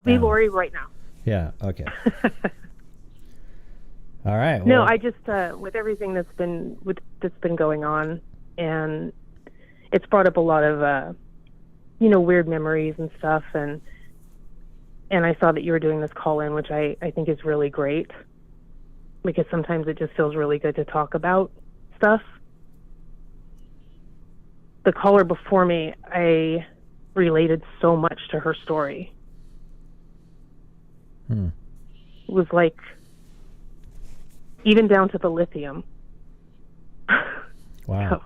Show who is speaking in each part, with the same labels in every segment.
Speaker 1: Leave Ori right now.
Speaker 2: Yeah, okay. All right. Well,
Speaker 1: no, I just with everything that's been going on, and it's brought up a lot of weird memories and stuff, and I saw that you were doing this call-in, which I think is really great, because sometimes it just feels really good to talk about stuff. The caller before me, I related so much to her story. It was like, even down to the lithium.
Speaker 2: Wow.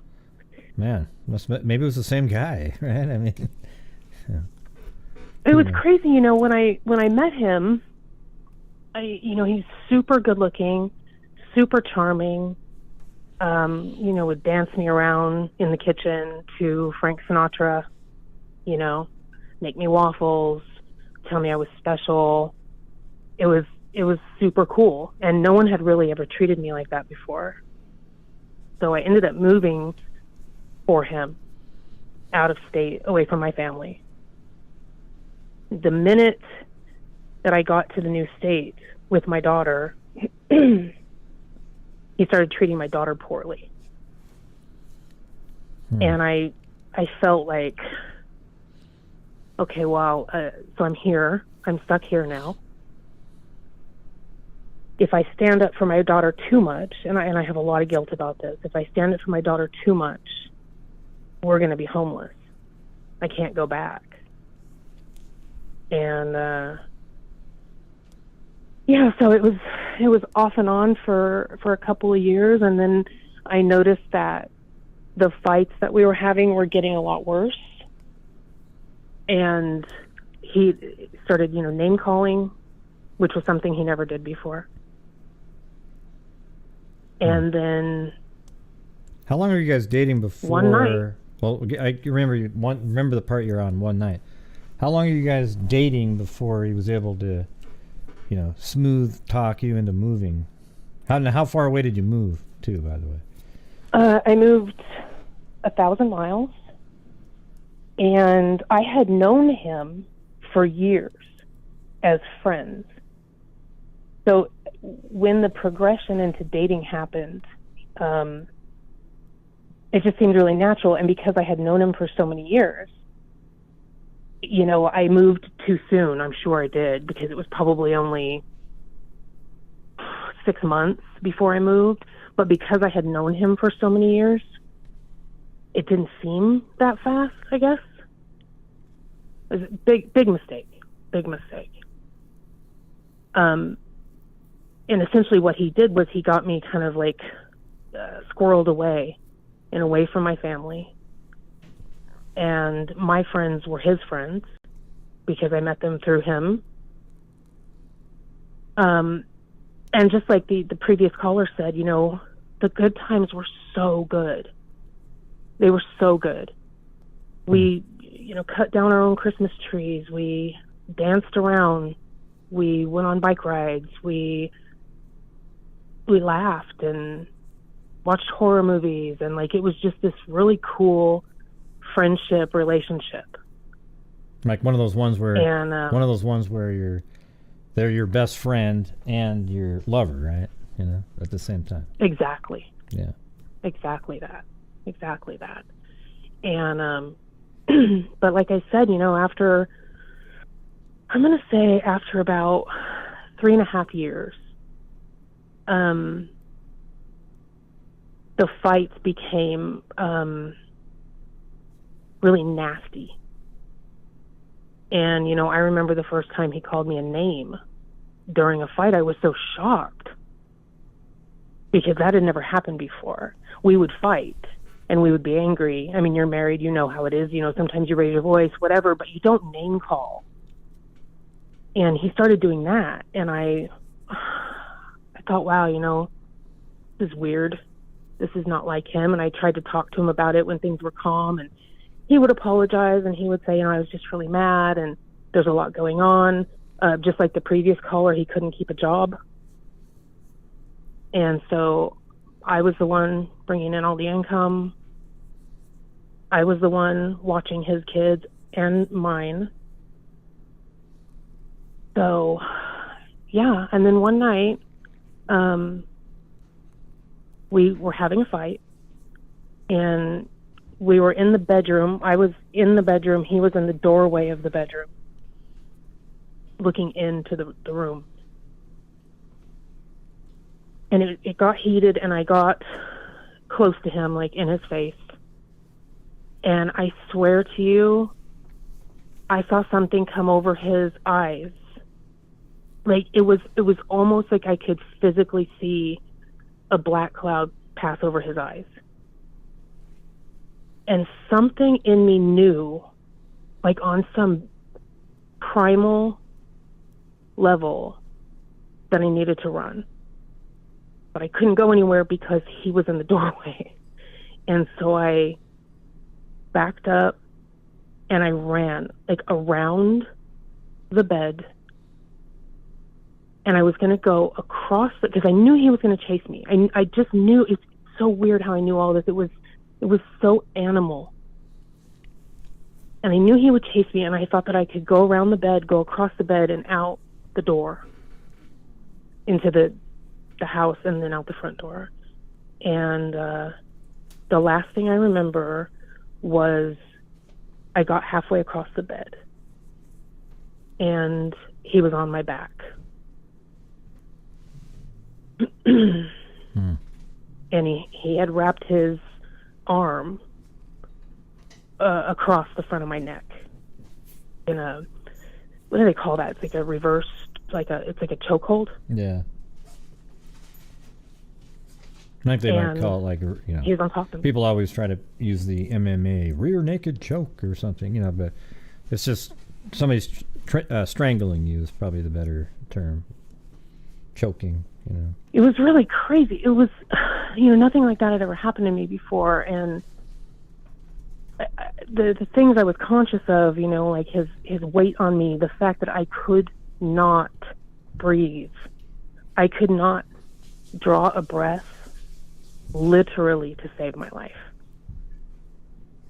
Speaker 2: Man, maybe it was the same guy, right? I mean, yeah.
Speaker 1: It was crazy, when I met him, he's super good looking, super charming, would dance me around in the kitchen to Frank Sinatra, make me waffles, tell me I was special. It was super cool, and no one had really ever treated me like that before. So I ended up moving for him out of state, away from my family. The minute that I got to the new state with my daughter, he started treating my daughter poorly. And I felt like, okay, well, so I'm here. I'm stuck here now. If I stand up for my daughter too much, and I have a lot of guilt about this, if I stand up for my daughter too much, we're going to be homeless. I can't go back. And so it was off and on for a couple of years, and then I noticed that the fights that we were having were getting a lot worse. And he started, name calling, which was something he never did before. And then,
Speaker 2: how long were you guys dating before?
Speaker 1: One night.
Speaker 2: Well, I remember the part you're on, one night. How long are you guys dating before he was able to, smooth talk you into moving? How far away did you move to, by the way?
Speaker 1: I moved 1,000 miles, and I had known him for years as friends. So when the progression into dating happened, it just seemed really natural. And because I had known him for so many years, I moved too soon. I'm sure I did, because it was probably only 6 months before I moved. But because I had known him for so many years, it didn't seem that fast, I guess. It was a big mistake. Big mistake. And essentially what he did was he got me kind of like squirreled away and away from my family. And my friends were his friends because I met them through him. And just like the previous caller said, the good times were so good. They were so good. We, cut down our own Christmas trees. We danced around. We went on bike rides. We laughed and watched horror movies, and it was just this really cool friendship relationship.
Speaker 2: Like one of those ones where they're your best friend and your lover, right? At the same time.
Speaker 1: Exactly.
Speaker 2: Yeah.
Speaker 1: Exactly that. And but like I said, after about 3.5 years, the fights became really nasty. And, I remember the first time he called me a name during a fight. I was so shocked because that had never happened before. We would fight and we would be angry. I mean, you're married, you know how it is. Sometimes you raise your voice, whatever, but you don't name call. And he started doing that. And I thought, wow, this is weird. This is not like him. And I tried to talk to him about it when things were calm, and he would apologize and he would say, I was just really mad and there's a lot going on. Just like the previous caller, he couldn't keep a job. And so I was the one bringing in all the income. I was the one watching his kids and mine. So, yeah. And then one night, we were having a fight, and we were in the bedroom. I was in the bedroom. He was in the doorway of the bedroom, looking into the room. And it got heated, and I got close to him, like in his face. And I swear to you, I saw something come over his eyes. Like it was almost like I could physically see a black cloud pass over his eyes. And something in me knew, like on some primal level, that I needed to run. But I couldn't go anywhere because he was in the doorway. And so I backed up and I ran, like, around the bed. And I was going to go across because I knew he was going to chase me. I just knew. It's so weird how I knew all this. It was so animal. And I knew he would chase me, and I thought that I could go around the bed, go across the bed, and out the door into the house, and then out the front door. And the last thing I remember was I got halfway across the bed, and he was on my back. And he had wrapped his arm across the front of my neck in a, what do they call that? It's like a reverse, it's like a chokehold.
Speaker 2: Yeah. Like they might call it, like, you know,
Speaker 1: he was on top of him.
Speaker 2: People always try to use the MMA rear naked choke or something, you know, but it's just somebody's strangling you is probably the better term. Choking, you know.
Speaker 1: It was really crazy. It was, you know, nothing like that had ever happened to me before, and the things I was conscious of, you know, like his weight on me, the fact that I could not breathe, I could not draw a breath, literally, to save my life.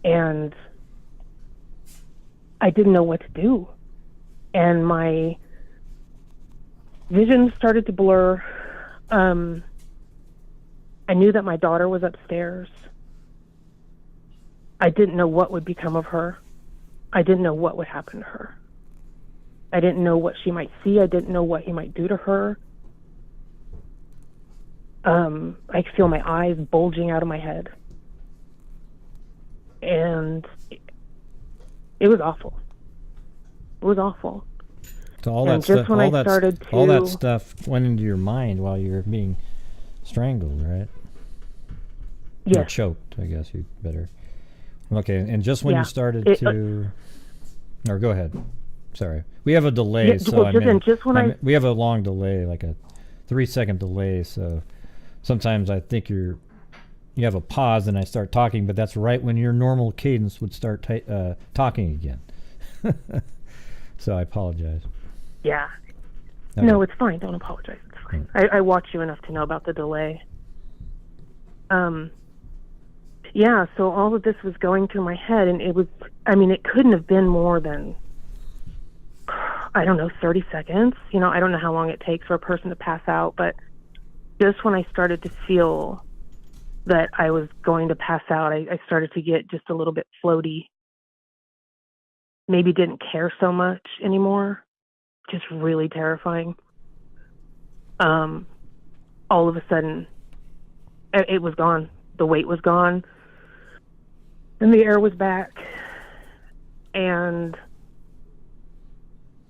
Speaker 1: And I didn't know what to do. And my vision started to blur. I knew that my daughter was upstairs. I didn't know what would become of her. I didn't know what would happen to her. I didn't know what she might see. I didn't know what he might do to her. I could feel my eyes bulging out of my head. And it was awful. It was awful.
Speaker 2: So all that stuff, all that stuff went into your mind while you were being strangled, right?
Speaker 1: Yeah.
Speaker 2: Or choked, I guess you better. Okay, and just when you started or go ahead. Sorry, we have a delay, we have a long delay, like a 3-second delay. So sometimes I think you have a pause, and I start talking, but that's right when your normal cadence would start talking again. So I apologize.
Speaker 1: Yeah. Okay. No, it's fine. Don't apologize. It's fine. I watch you enough to know about the delay. Yeah, so all of this was going through my head, and it couldn't have been more than, I don't know, 30 seconds. You know, I don't know how long it takes for a person to pass out, but just when I started to feel that I was going to pass out, I started to get just a little bit floaty. Maybe didn't care so much anymore. Just really terrifying. All of a sudden, it was gone. The weight was gone. And the air was back. And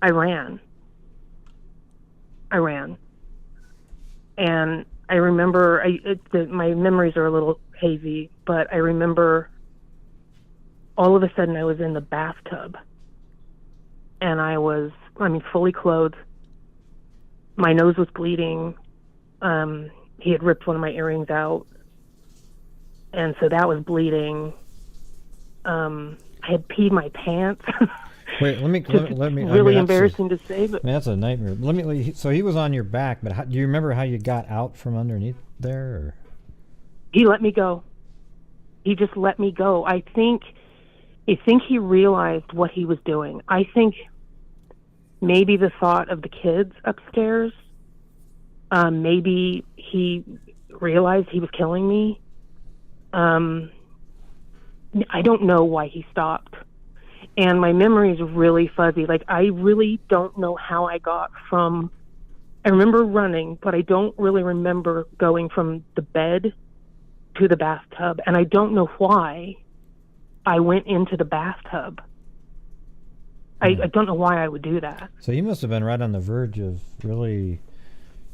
Speaker 1: I ran. And I remember, my memories are a little hazy, but I remember all of a sudden I was in the bathtub. And I was, fully clothed. My nose was bleeding. He had ripped one of my earrings out. And so that was bleeding. I had peed my pants.
Speaker 2: Wait, let me.
Speaker 1: Really embarrassing to say, but
Speaker 2: that's a nightmare. So he was on your back, but do you remember how you got out from underneath there? Or?
Speaker 1: He let me go. He just let me go. I think he realized what he was doing. I think maybe the thought of the kids upstairs. Maybe he realized he was killing me. I don't know why he stopped. And my memory is really fuzzy. Like, I really don't know how I got from... I remember running, but I don't really remember going from the bed to the bathtub. And I don't know why I went into the bathtub. I don't know why I would do that.
Speaker 2: So you must have been right on the verge of really...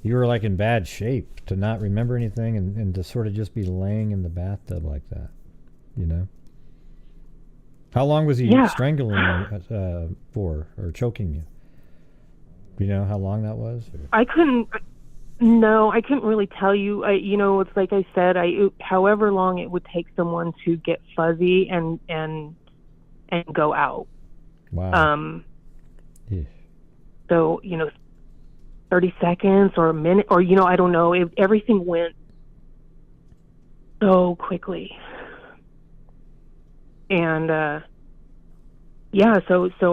Speaker 2: You were like in bad shape to not remember anything and to sort of just be laying in the bathtub like that, you know? How long was he strangling you for, or choking you? Do you know how long that was? Or?
Speaker 1: I couldn't really tell you. It's like I said, however long it would take someone to get fuzzy and go out.
Speaker 2: Wow.
Speaker 1: So, 30 seconds or a minute, or, I don't know. Everything went so quickly. And, so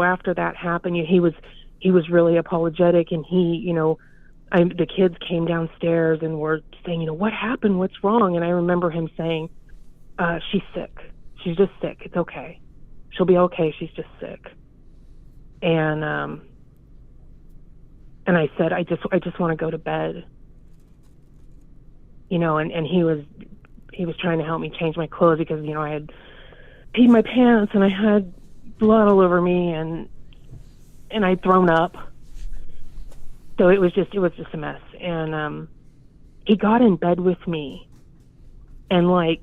Speaker 1: after that happened, he was really apologetic, and the kids came downstairs and were saying, what happened? What's wrong? And I remember him saying, she's sick. She's just sick. It's okay. She'll be okay. She's just sick. And I said, I just want to go to bed. And he was trying to help me change my clothes because, I had peed my pants and I had blood all over me and I'd thrown up. So it was just a mess. And he got in bed with me and like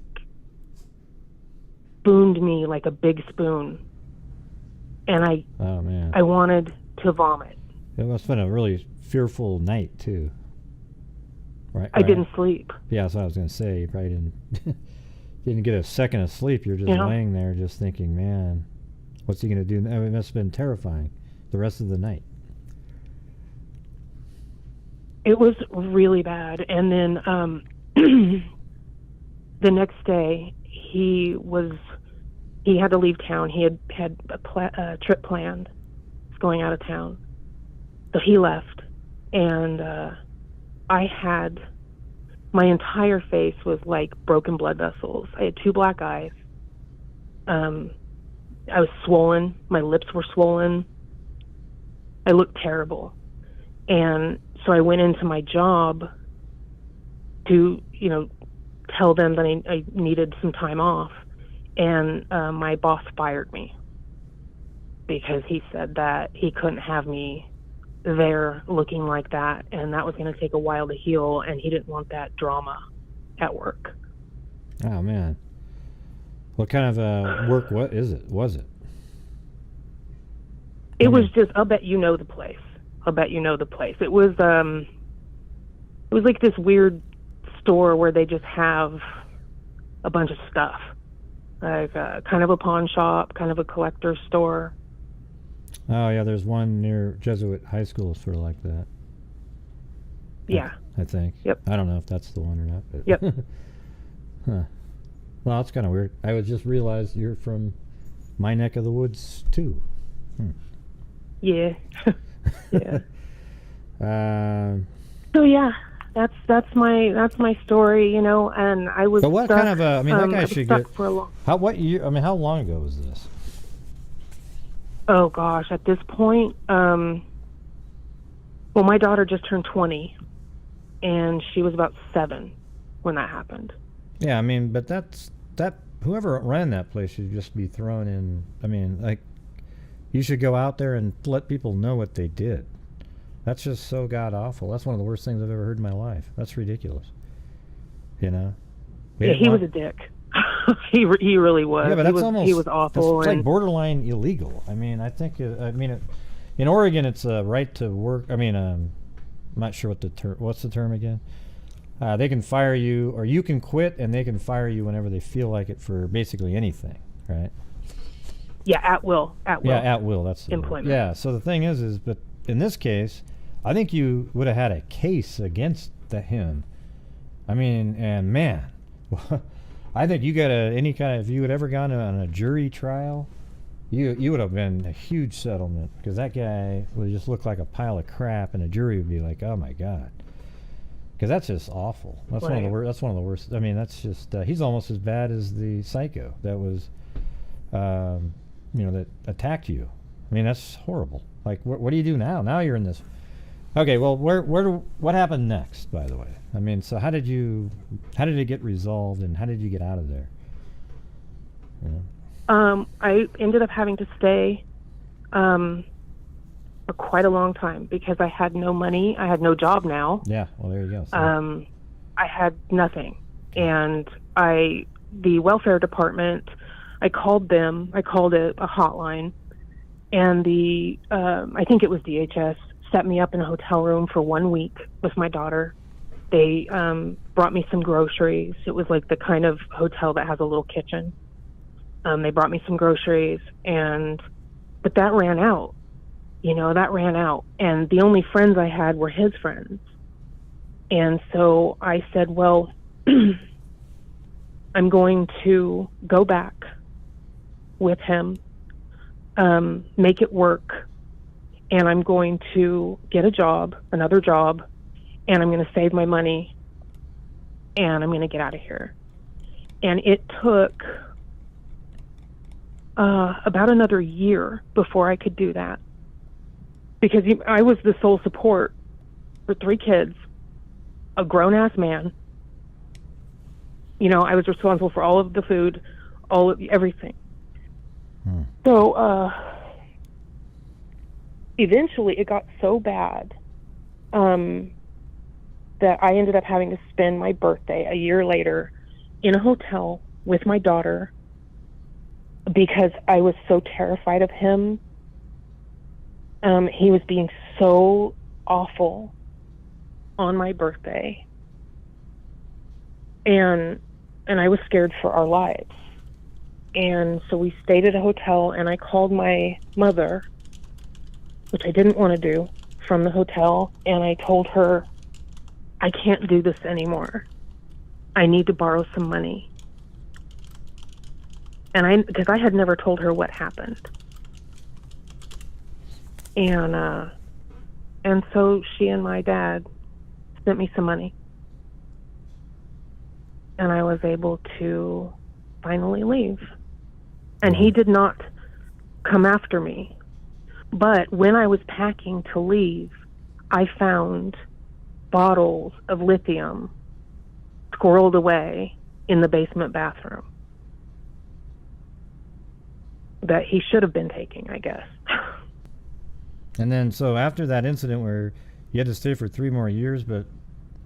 Speaker 1: spooned me like a big spoon. And I wanted to vomit.
Speaker 2: It must have been a really fearful night too. Right.
Speaker 1: I didn't sleep.
Speaker 2: Yeah, that's what I was going to say. You probably didn't get a second of sleep. You're just laying there just thinking, man, what's he going to do? It must have been terrifying the rest of the night.
Speaker 1: It was really bad. And then the next day, he had to leave town. He had a trip planned. He's going out of town. So he left. And I had... my entire face was like broken blood vessels. I had 2 black eyes. I was swollen. My lips were swollen. I looked terrible. And so I went into my job to, tell them that I needed some time off. And my boss fired me because he said that he couldn't have me there looking like that, and that was going to take a while to heal, and he didn't want that drama at work.
Speaker 2: Oh man, what kind of work? What is it? Was it?
Speaker 1: It was just. I'll bet you know the place. It was like this weird store where they just have a bunch of stuff, like kind of a pawn shop, kind of a collector's store.
Speaker 2: Oh yeah, there's one near Jesuit High School, sort of like that.
Speaker 1: Yeah.
Speaker 2: I think.
Speaker 1: Yep.
Speaker 2: I don't know if that's the one or not. But
Speaker 1: yep.
Speaker 2: Huh. Well, that's kind of weird. I was just realized you're from my neck of the woods too.
Speaker 1: Yeah. Yeah.
Speaker 2: So
Speaker 1: yeah, that's my story, and I was.
Speaker 2: But what
Speaker 1: stuck,
Speaker 2: kind of that guy should get.
Speaker 1: For a long,
Speaker 2: what year? How long ago was this?
Speaker 1: Oh gosh, at this point, well, my daughter just turned 20, and she was about 7 when that happened.
Speaker 2: Yeah, but that whoever ran that place should just be thrown in. You should go out there and let people know what they did. That's just so god awful. That's one of the worst things I've ever heard in my life. That's ridiculous. Yeah,
Speaker 1: he was a dick. He really was.
Speaker 2: Yeah, but
Speaker 1: he was awful.
Speaker 2: It's like borderline illegal. I think. In Oregon, it's a right to work. I'm not sure what's the term again. They can fire you, or you can quit, and they can fire you whenever they feel like it for basically anything, right?
Speaker 1: Yeah, at will.
Speaker 2: Yeah, at will. That's the
Speaker 1: employment.
Speaker 2: Word. Yeah. So the thing is, but in this case, I think you would have had a case against him. And man. I think you got if you had ever gone on a jury trial, you would have been a huge settlement, because that guy would just look like a pile of crap, and a jury would be like, "Oh my God," because that's just awful. That's one of the worst. That's one of the worst. I mean, that's just he's almost as bad as the psycho that was, that attacked you. I mean, that's horrible. Like, what do you do now? Now you're in this. Okay, well, what happened next? By the way, I mean, so how did it get resolved, and how did you get out of there?
Speaker 1: I ended up having to stay for quite a long time because I had no money. I had no job now.
Speaker 2: Yeah, well, there you go. So.
Speaker 1: I had nothing. And the welfare department, I called them. I called a hotline. And I think it was DHS, set me up in a hotel room for 1 week with my daughter. They brought me some groceries. It was like the kind of hotel that has a little kitchen. They brought me some groceries, but that ran out. That ran out. And the only friends I had were his friends. And so I said, well, I'm going to go back with him, make it work, and I'm going to get another job, and I'm going to save my money, and I'm going to get out of here. And it took about another year before I could do that, because I was the sole support for 3 kids, a grown-ass man. I was responsible for all of the food, everything. So eventually it got so bad that I ended up having to spend my birthday a year later in a hotel with my daughter, because I was so terrified of him. He was being so awful on my birthday, and I was scared for our lives. And so we stayed at a hotel, and I called my mother, which I didn't want to do, from the hotel, and I told her, I can't do this anymore. I need to borrow some money. And because I had never told her what happened. And so she and my dad sent me some money. And I was able to finally leave. And he did not come after me. But when I was packing to leave, I found bottles of lithium squirreled away in the basement bathroom that he should have been taking, I guess.
Speaker 2: And then, so after that incident where you had to stay for 3 more years, but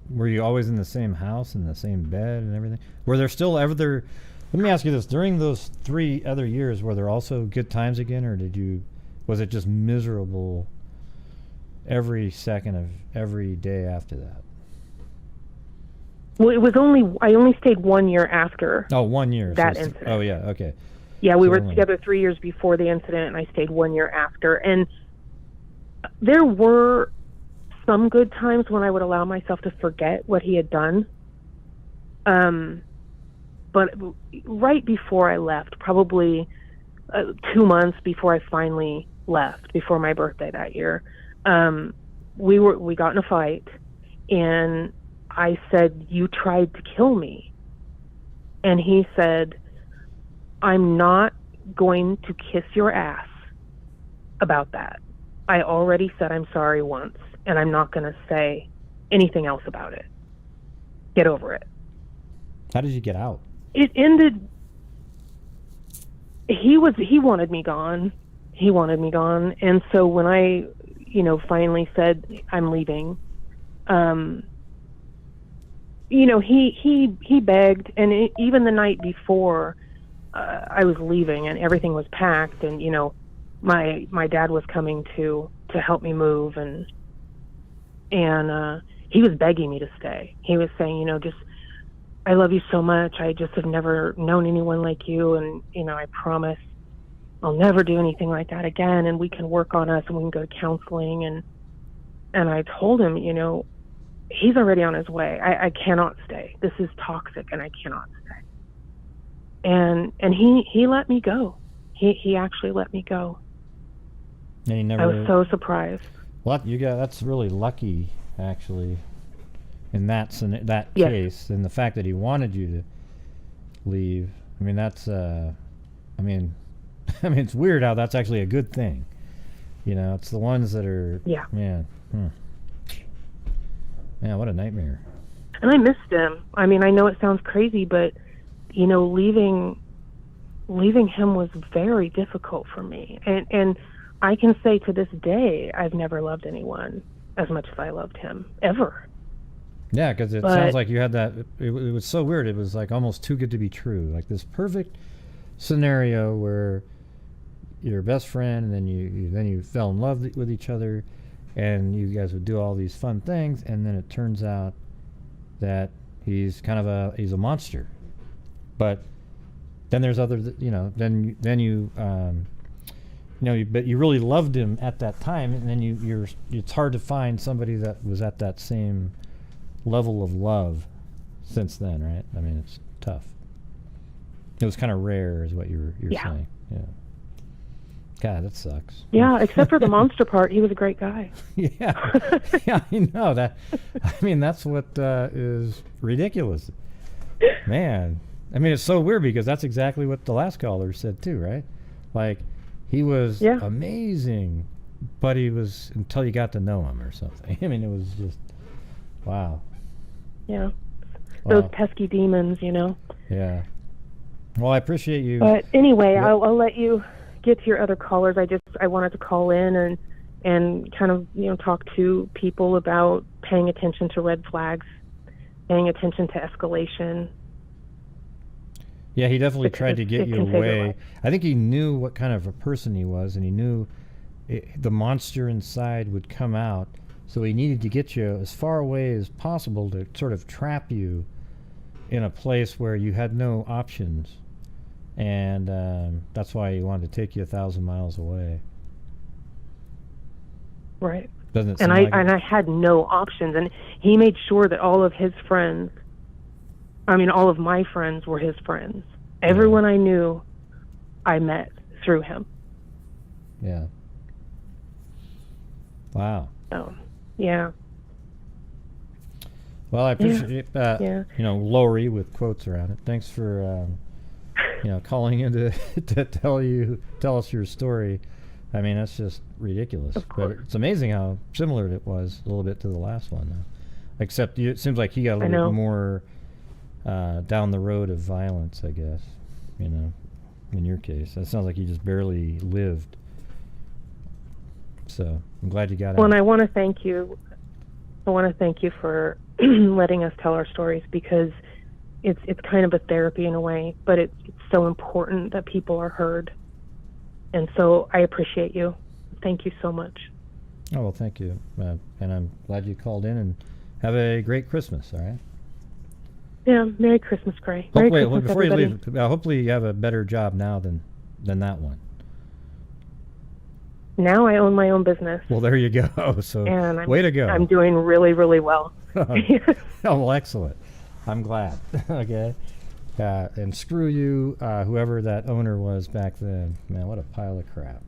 Speaker 2: were you always in the same house, in the same bed and everything? Were there still ever... Let me ask you this. During those 3 other years, were there also good times again, or was it just miserable every second of every day after that?
Speaker 1: Well, I only stayed 1 year after.
Speaker 2: Oh, 1 year.
Speaker 1: That incident.
Speaker 2: Oh, yeah, okay.
Speaker 1: Yeah, we were together 3 years before the incident, and I stayed 1 year after. And there were some good times when I would allow myself to forget what he had done. But right before I left, probably 2 months before I finally left, before my birthday that year, we got in a fight, and I said, "You tried to kill me." And he said, "I'm not going to kiss your ass about that. I already said I'm sorry once, and I'm not going to say anything else about it. Get over it."
Speaker 2: How did you get out?
Speaker 1: It ended... He wanted me gone. He wanted me gone. And so when I, finally said, I'm leaving, he begged. And even the night before I was leaving and everything was packed, and, my dad was coming to help me move, and he was begging me to stay. He was saying, I love you so much. I just have never known anyone like you. And, I promise I'll never do anything like that again. And we can work on us, and we can go to counseling. And I told him, he's already on his way. I cannot stay. This is toxic, and I cannot stay. And he let me go. He actually let me go.
Speaker 2: And he never.
Speaker 1: I was so surprised.
Speaker 2: Well, that's really lucky, actually, in that
Speaker 1: Yes.
Speaker 2: case, and the fact that he wanted you to leave. I mean, that's. I mean, it's weird how that's actually a good thing. You know, it's the ones that are.
Speaker 1: Yeah.
Speaker 2: Man. Man, what a nightmare.
Speaker 1: And I missed him. I mean, I know it sounds crazy, but you know, leaving him was very difficult for me. And I can say to this day, I've never loved anyone as much as I loved him, ever.
Speaker 2: Yeah, because it sounds like you had that. It was so weird. It was like almost too good to be true. Like this perfect scenario where you're best friend, and then you fell in love with each other, and you guys would do all these fun things, and then it turns out that he's kind of a monster. But then there's other, you know, then you but you really loved him at that time, and then it's hard to find somebody that was at that same level of love since then, right? I mean, it's tough. It was kind of rare, is what you're saying. Yeah. God, that sucks.
Speaker 1: Yeah, except for the monster part, he was a great guy.
Speaker 2: Yeah, yeah, I know that. I mean, that's what is ridiculous, man. I mean, it's so weird because that's exactly what the last caller said too, right? Like, he was amazing, but he was until you got to know him or something. I mean, it was just wow.
Speaker 1: Yeah,
Speaker 2: Wow.
Speaker 1: those pesky demons, you know.
Speaker 2: Yeah. Well, I appreciate you.
Speaker 1: But anyway,
Speaker 2: Yep.
Speaker 1: I'll let you get to your other callers. I wanted to call in and kind of, you know, talk to people about paying attention to red flags, paying attention to escalation.
Speaker 2: Yeah, he definitely tried to get
Speaker 1: it
Speaker 2: you
Speaker 1: can save your
Speaker 2: away.
Speaker 1: life.
Speaker 2: I think he knew what kind of a person he was, and he knew the monster inside would come out, so he needed to get you as far away as possible to sort of trap you in a place where you had no options. And that's why he wanted to take you 1,000 miles away.
Speaker 1: Right.
Speaker 2: Doesn't it
Speaker 1: And
Speaker 2: seem like
Speaker 1: I had no options, and he made sure that all of my friends were his friends. Everyone I knew, I met through him.
Speaker 2: Yeah. Wow.
Speaker 1: So, yeah.
Speaker 2: Well, I appreciate that.
Speaker 1: Yeah.
Speaker 2: You know, Lori with quotes around it. Thanks for calling in to tell us your story. I mean, that's just ridiculous. But it's amazing how similar it was a little bit to the last one. Except it seems like he got a little bit more down the road of violence, I guess. You know, in your case, it sounds like you just barely lived. So I'm glad you got out.
Speaker 1: Well, and I want to thank you. I want to thank you for letting us tell our stories, because it's kind of a therapy in a way, but it's so important that people are heard. And so I appreciate you. Thank you so much.
Speaker 2: Oh, well, thank you. And I'm glad you called in, and have a great Christmas, all right?
Speaker 1: Yeah, Merry Christmas, Gray. Merry Christmas,
Speaker 2: before
Speaker 1: everybody.
Speaker 2: you leave, hopefully you have a better job now than that one.
Speaker 1: Now I own my own business.
Speaker 2: Well, there you go. So,
Speaker 1: And
Speaker 2: way to go.
Speaker 1: I'm doing really, really well.
Speaker 2: Oh, well, excellent. I'm glad. Okay. And screw you, whoever that owner was back then. Man, what a pile of crap.